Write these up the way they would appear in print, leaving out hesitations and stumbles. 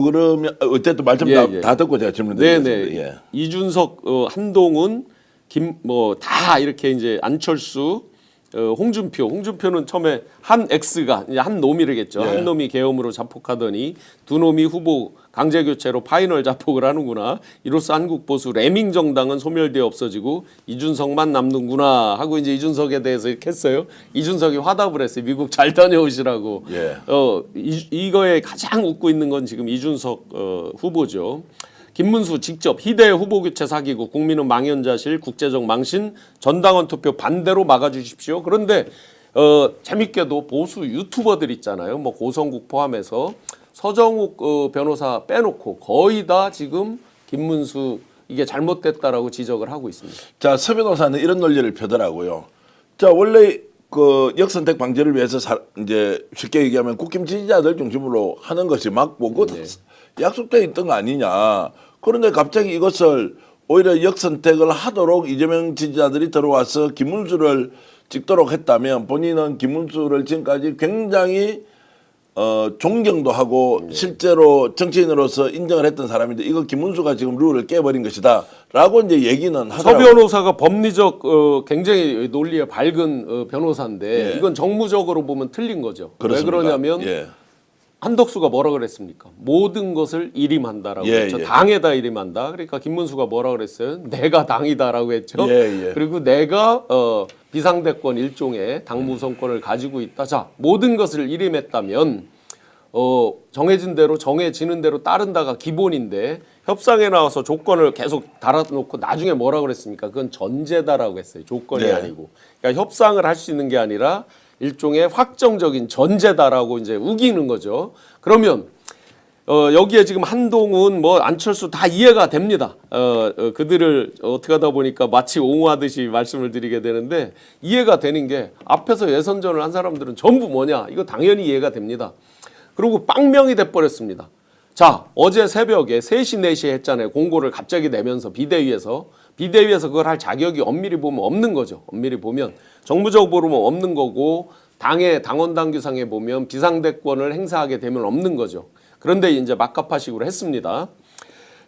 그러면 어쨌든 말씀 다 듣고 제가 질문 드리겠습니다. 네네. 예. 이준석, 한동훈, 다 이렇게 이제 안철수, 홍준표는 처음에 한 X가 이제 한 놈이겠죠. 예. 한 놈이 계엄으로 자폭하더니 두 놈이 후보 강제 교체로 파이널 자폭을 하는구나. 이로써 한국 보수 레밍 정당은 소멸되어 없어지고 이준석만 남는구나 하고 이제 이준석에 대해서 이렇게 했어요. 이준석이 화답을 했어요. 미국 잘 다녀오시라고. 예. 이거에 가장 웃고 있는 건 지금 이준석 후보죠. 김문수 직접 희대 후보 교체 사기고 국민은 망연자실 국제적 망신 전당원 투표 반대로 막아주십시오. 그런데 재밌게도 보수 유튜버들 있잖아요. 뭐 고성국 포함해서 서정욱 변호사 빼놓고 거의 다 지금 김문수 이게 잘못됐다라고 지적을 하고 있습니다. 자, 서 변호사는 이런 논리를 펴더라고요. 자, 원래 그 역선택 방지를 위해서 이제 쉽게 얘기하면 국힘 지지자들 중심으로 하는 것이 맞고 그 약속돼 있던 거 아니냐. 그런데 갑자기 이것을 오히려 역선택을 하도록 이재명 지지자들이 들어와서 김문수를 찍도록 했다면 본인은 김문수를 지금까지 굉장히 존경도 하고 실제로 정치인으로서 인정을 했던 사람인데 이거 김문수가 지금 룰을 깨버린 것이다 라고 이제 얘기는 하더라고요. 서 변호사가 법리적 굉장히 논리에 밝은 변호사인데 예. 이건 정무적으로 보면 틀린 거죠. 그렇습니까? 왜 그러냐면 예. 한덕수가 뭐라 그랬습니까? 모든 것을 일임한다라고 했죠. 예. 당에다 일임한다. 그러니까 김문수가 뭐라 그랬어요? 내가 당이다라고 했죠. 예. 그리고 내가 비상대권 일종의 당무선권을 가지고 있다. 자, 모든 것을 일임했다면 정해진 대로 정해지는 대로 따른다가 기본인데 협상에 나와서 조건을 계속 달아놓고 나중에 뭐라 그랬습니까? 그건 전제다라고 했어요. 조건이 네. 아니고. 그러니까 협상을 할 수 있는 게 아니라 일종의 확정적인 전제다라고 이제 우기는 거죠. 그러면 여기에 지금 한동훈 뭐 안철수 다 이해가 됩니다. 그들을 어떻게 하다 보니까 마치 옹호하듯이 말씀을 드리게 되는데 이해가 되는 게 앞에서 예선전을 한 사람들은 전부 뭐냐 이거 당연히 이해가 됩니다. 그리고 빵명이 돼버렸습니다. 자, 어제 새벽에 3시 4시에 했잖아요. 공고를 갑자기 내면서 비대위에서 그걸 할 자격이 엄밀히 보면 없는 거죠. 엄밀히 보면 정부적으로 보면 없는 거고 당의 당원당규상에 보면 비상대권을 행사하게 되면 없는 거죠. 그런데 이제 막가파식으로 했습니다.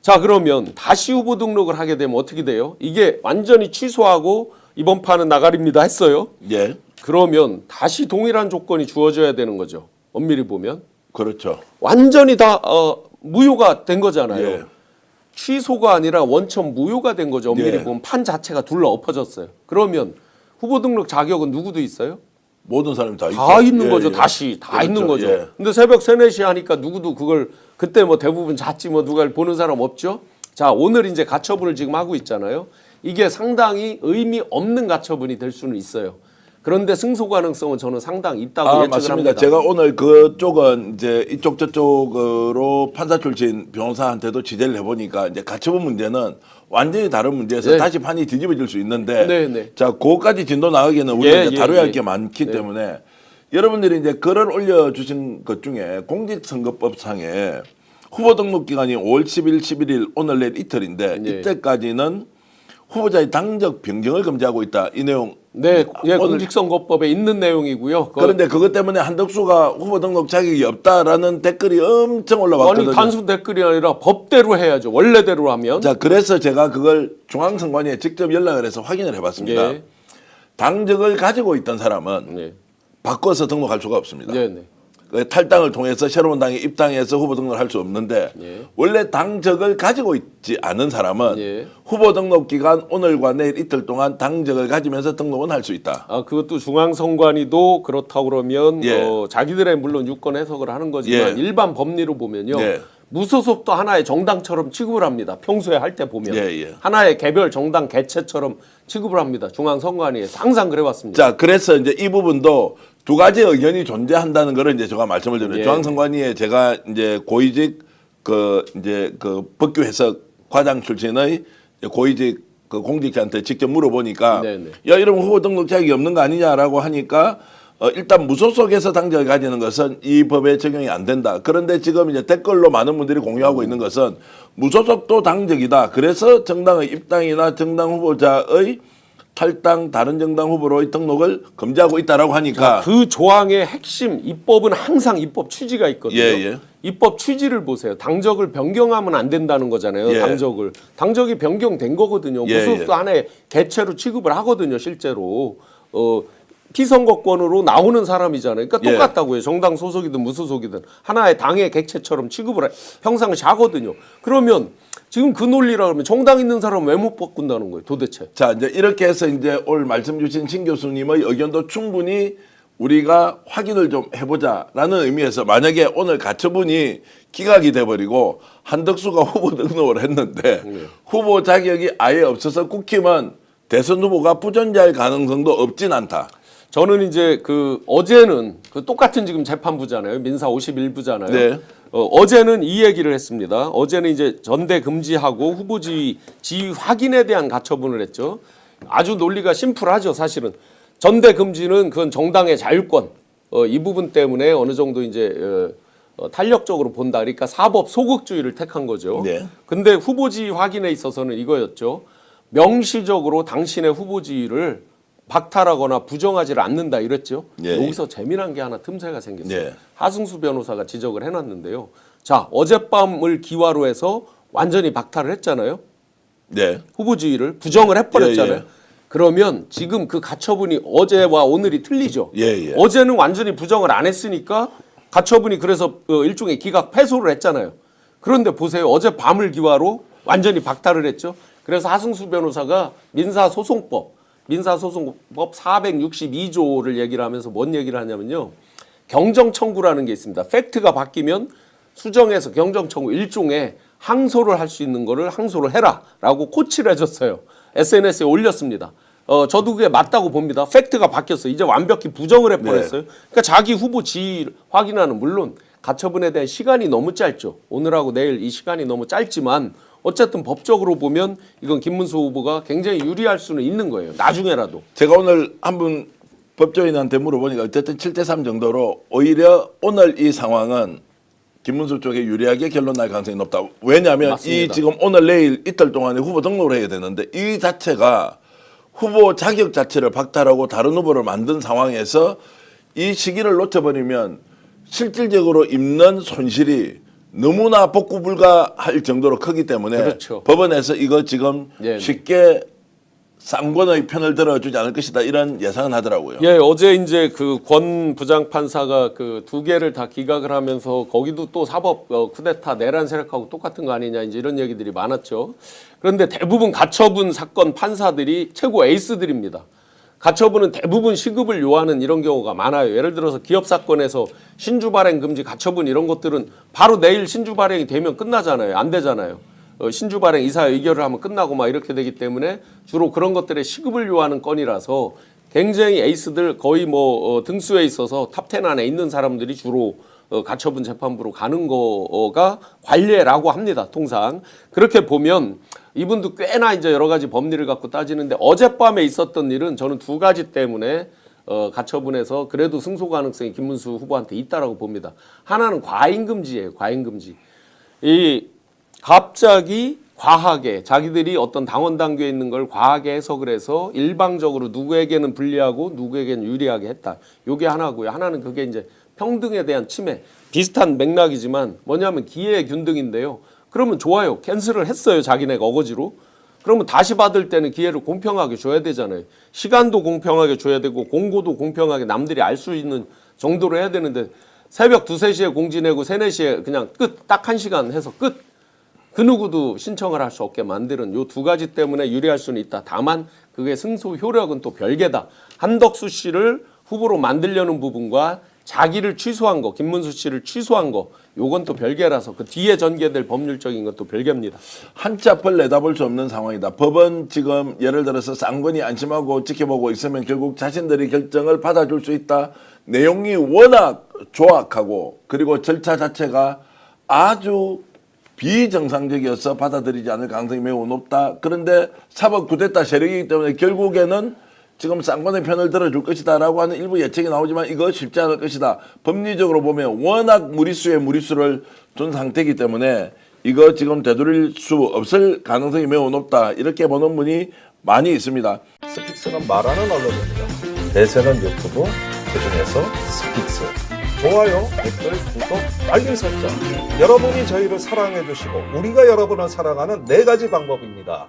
자, 그러면 다시 후보 등록을 하게 되면 어떻게 돼요? 이게 완전히 취소하고 이번 판은 나가립니다 했어요. 예. 그러면 다시 동일한 조건이 주어져야 되는 거죠. 엄밀히 보면. 그렇죠. 완전히 다 무효가 된 거잖아요. 예. 취소가 아니라 원천 무효가 된 거죠. 엄밀히 예. 보면 판 자체가 둘러 엎어졌어요. 그러면 후보 등록 자격은 누구도 있어요? 모든 사람이 다 있는 거죠. 다시 다 그렇죠. 있는 거죠. 예. 근데 새벽 3, 4시 하니까 누구도 그걸 그때 뭐 대부분 잤지 뭐 누가 보는 사람 없죠. 자, 오늘 이제 가처분을 지금 하고 있잖아요. 이게 상당히 의미 없는 가처분이 될 수는 있어요. 그런데 승소 가능성은 저는 상당히 있다고 예측을 맞습니다. 합니다. 제가 오늘 그쪽은 이제 이쪽 저쪽으로 판사 출신 변호사한테도 취재를 해보니까 이제 가처분 문제는 완전히 다른 문제에서 네. 다시 판이 뒤집어질 수 있는데 네. 자, 그거까지 진도 나가기에는 우리가 이제 다뤄야 할 게 예. 많기 때문에 여러분들이 이제 글을 올려주신 것 중에 공직선거법상에 후보 등록 기간이 5월 10일, 11일 오늘 내일 이틀인데 네. 이때까지는 후보자의 당적 변경을 금지하고 있다. 이 내용. 네, 오늘 공직선거법에 있는 내용이고요. 그런데 그것 때문에 한덕수가 후보 등록 자격이 없다라는 댓글이 엄청 올라왔거든요. 아니 단순 댓글이 아니라 법대로 해야죠. 원래대로 하면. 자, 그래서 제가 그걸 중앙선관위에 직접 연락을 해서 확인을 해봤습니다. 예. 당적을 가지고 있던 사람은 네. 바꿔서 등록할 수가 없습니다. 네. 그 탈당을 통해서 새로운 당에 입당해서 후보 등록을 할 수 없는데 예. 원래 당적을 가지고 있지 않은 사람은 예. 후보 등록 기간 오늘과 내일 이틀 동안 당적을 가지면서 등록은 할 수 있다. 그것도 중앙선관위도 그렇다고 그러면 예. 자기들의 물론 유권 해석을 하는 거지만 예. 일반 법리로 보면요. 예. 무소속도 하나의 정당처럼 취급을 합니다. 평소에 할 때 보면 예. 하나의 개별 정당 개체처럼 취급을 합니다. 중앙선관위에서 항상 그래왔습니다. 자, 그래서 이제 이 부분도 두 가지 의견이 존재한다는 거를 이제 제가 말씀을 드려요. 예. 중앙선관위에 제가 이제 고위직 그 법규 해석 과장 출신의 고위직 그 공직자한테 직접 물어보니까 네네. 야, 이러면 후보 등록 자격이 없는 거 아니냐라고 하니까 일단 무소속에서 당적을 가지는 것은 이 법에 적용이 안 된다. 그런데 지금 이제 댓글로 많은 분들이 공유하고 있는 것은 무소속도 당적이다. 그래서 정당의 입당이나 정당 후보자의 탈당 다른 정당 후보로의 등록을 금지하고 있다라고 하니까 그 조항의 핵심 입법은 항상 입법 취지가 있거든요. 예. 입법 취지를 보세요. 당적을 변경하면 안 된다는 거잖아요. 예. 당적이 변경된 거거든요. 예, 무소속 예. 안에 개체로 취급을 하거든요. 실제로 피선거권으로 나오는 사람이잖아요. 그러니까 예. 똑같다고요. 정당 소속이든 무소속이든 하나의 당의 객체처럼 취급을 평상시 하거든요. 그러면 지금 그 논리라 그러면 정당 있는 사람은 왜 못 바꾼다는 거예요, 도대체? 자, 이제 이렇게 해서 이제 오늘 말씀 주신 신 교수님의 의견도 충분히 우리가 확인을 좀 해보자라는 의미에서 만약에 오늘 가처분이 기각이 돼버리고 한덕수가 후보 등록을 했는데 후보 자격이 아예 없어서 국힘은 대선 후보가 부존재할 가능성도 없진 않다. 저는 이제 그 어제는 그 똑같은 지금 재판부잖아요. 민사 51부잖아요. 네. 어제는 이 얘기를 했습니다. 어제는 이제 전대 금지하고 후보지 지위 확인에 대한 가처분을 했죠. 아주 논리가 심플하죠, 사실은. 전대 금지는 그건 정당의 자율권. 이 부분 때문에 어느 정도 이제 탄력적으로 본다. 그러니까 사법 소극주의를 택한 거죠. 네. 근데 후보지 확인에 있어서는 이거였죠. 명시적으로 당신의 후보지를 박탈하거나 부정하지를 않는다 이랬죠. 예. 여기서 재미난 게 하나 틈새가 생겼어요. 예. 하승수 변호사가 지적을 해놨는데요. 자, 어젯밤을 기화로 해서 완전히 박탈을 했잖아요. 네. 후보지위를 부정을 해버렸잖아요. 예, 예. 그러면 지금 그 가처분이 어제와 오늘이 틀리죠. 예, 예. 어제는 완전히 부정을 안 했으니까 가처분이 그래서 일종의 기각 패소를 했잖아요. 그런데 보세요. 어젯밤을 기화로 완전히 박탈을 했죠. 그래서 하승수 변호사가 민사소송법 462조를 얘기를 하면서 뭔 얘기를 하냐면요. 경정청구라는 게 있습니다. 팩트가 바뀌면 수정해서 경정청구 일종의 항소를 할 수 있는 거를 항소를 해라라고 코치를 해줬어요. SNS에 올렸습니다. 저도 그게 맞다고 봅니다. 팩트가 바뀌었어요. 이제 완벽히 부정을 해버렸어요. 그러니까 자기 후보 지위 확인하는 물론 가처분에 대한 시간이 너무 짧죠. 오늘하고 내일 이 시간이 너무 짧지만 어쨌든 법적으로 보면 이건 김문수 후보가 굉장히 유리할 수는 있는 거예요. 나중에라도. 제가 오늘 한 분 법조인한테 물어보니까 어쨌든 7대3 정도로 오히려 오늘 이 상황은 김문수 쪽에 유리하게 결론 날 가능성이 높다. 왜냐하면 맞습니다. 이 지금 오늘 내일 이틀 동안에 후보 등록을 해야 되는데 이 자체가 후보 자격 자체를 박탈하고 다른 후보를 만든 상황에서 이 시기를 놓쳐버리면 실질적으로 입는 손실이 너무나 복구 불가할 정도로 크기 때문에 그렇죠. 법원에서 이거 지금 네. 쉽게 쌍권의 편을 들어주지 않을 것이다 이런 예상은 하더라고요. 예, 어제 이제 그 권 부장판사가 그 두 개를 다 기각을 하면서 거기도 또 사법 쿠데타 내란 세력하고 똑같은 거 아니냐 이제 이런 얘기들이 많았죠. 그런데 대부분 가처분 사건 판사들이 최고 에이스들입니다. 가처분은 대부분 시급을 요하는 이런 경우가 많아요. 예를 들어서 기업 사건에서 신주 발행 금지 가처분 이런 것들은 바로 내일 신주 발행이 되면 끝나잖아요. 안 되잖아요. 신주 발행 이사 의결을 하면 끝나고 막 이렇게 되기 때문에 주로 그런 것들에 시급을 요하는 건이라서 굉장히 에이스들 거의 뭐 등수에 있어서 탑10 안에 있는 사람들이 주로 가처분 재판부로 가는 거가 관례라고 합니다. 통상. 그렇게 보면 이분도 꽤나 이제 여러 가지 법리를 갖고 따지는데 어젯밤에 있었던 일은 저는 두 가지 때문에 가처분에서 그래도 승소 가능성이 김문수 후보한테 있다라고 봅니다. 하나는 과잉금지예요. 과잉금지. 이 갑자기 과하게 자기들이 어떤 당원 당규에 있는 걸 과하게 해석을 해서 일방적으로 누구에게는 불리하고 누구에게는 유리하게 했다. 요게 하나고요. 하나는 그게 이제 평등에 대한 침해. 비슷한 맥락이지만 뭐냐면 기회의 균등인데요. 그러면 좋아요. 캔슬을 했어요. 자기네가 어거지로. 그러면 다시 받을 때는 기회를 공평하게 줘야 되잖아요. 시간도 공평하게 줘야 되고 공고도 공평하게 남들이 알 수 있는 정도로 해야 되는데 새벽 2, 3시에 공지 내고 3, 4시에 그냥 끝. 딱 1시간 해서 끝. 그 누구도 신청을 할 수 없게 만드는 요 두 가지 때문에 유리할 수는 있다. 다만 그게 승소 효력은 또 별개다. 한덕수 씨를 후보로 만들려는 부분과 자기를 취소한 거, 김문수 씨를 취소한 거, 요건 또 별개라서 그 뒤에 전개될 법률적인 것도 별개입니다. 한치 앞을 내다볼 수 없는 상황이다. 법은 지금 예를 들어서 쌍권이 안심하고 지켜보고 있으면 결국 자신들이 결정을 받아줄 수 있다. 내용이 워낙 조악하고 그리고 절차 자체가 아주 비정상적이어서 받아들이지 않을 가능성이 매우 높다. 그런데 사법 쿠데타 세력이기 때문에 결국에는 지금 쌍권의 편을 들어줄 것이다 라고 하는 일부 예측이 나오지만 이거 쉽지 않을 것이다. 법리적으로 보면 워낙 무리수에 무리수를 둔 상태이기 때문에 이거 지금 되돌릴 수 없을 가능성이 매우 높다. 이렇게 보는 분이 많이 있습니다. 스픽스는 말하는 언론입니다. 대세는 유튜브, 그중에서 스픽스. 좋아요, 댓글, 구독, 알림 설정. 여러분이 저희를 사랑해 주시고 우리가 여러분을 사랑하는 4가지 방법입니다.